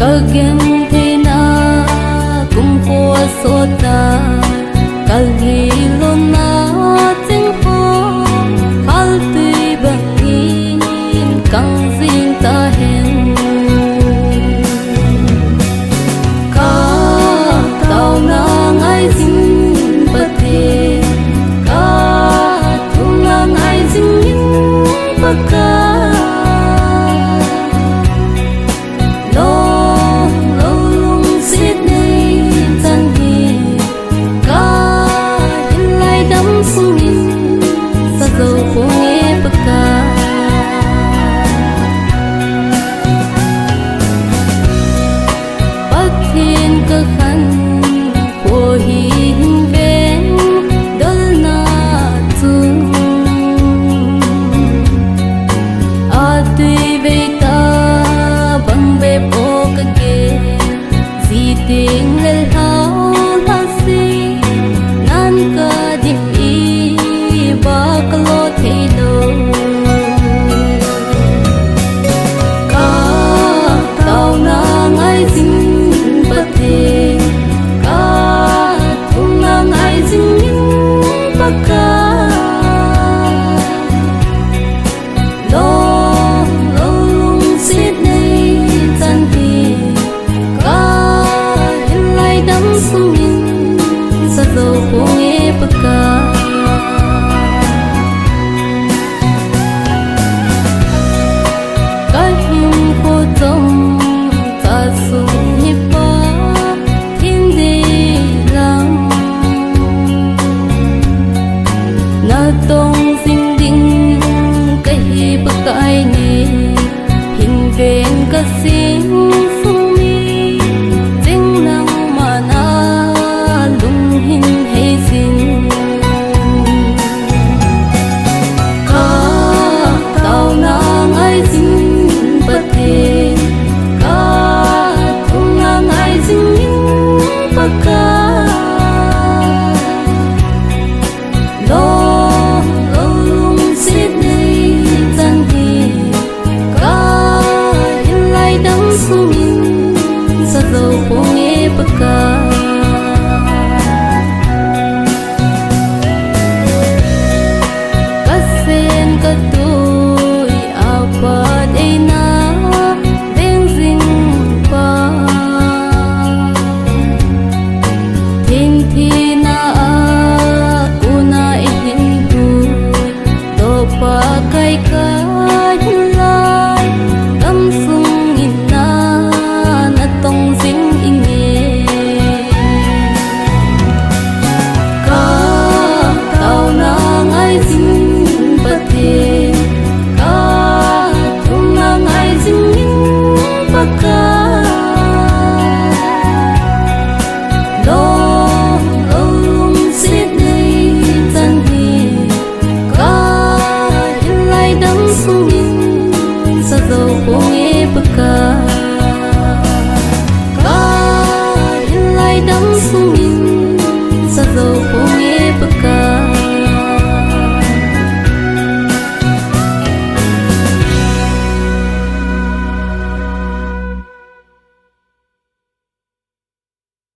Kagem thina kumpo sota kalhilona tingho kaltui bangin kang zing ta hen ka tao na ngai zing pate ka thung na ngai zing paka tông sinh đinh cây bậc cải nề hình vẹn cát sinh sung mi tiếng nắng mà na lung hình hay xin ca tao na ngai xin bát thề ca thung na ngai xin bát ca sa dầu phố nghe bờ ca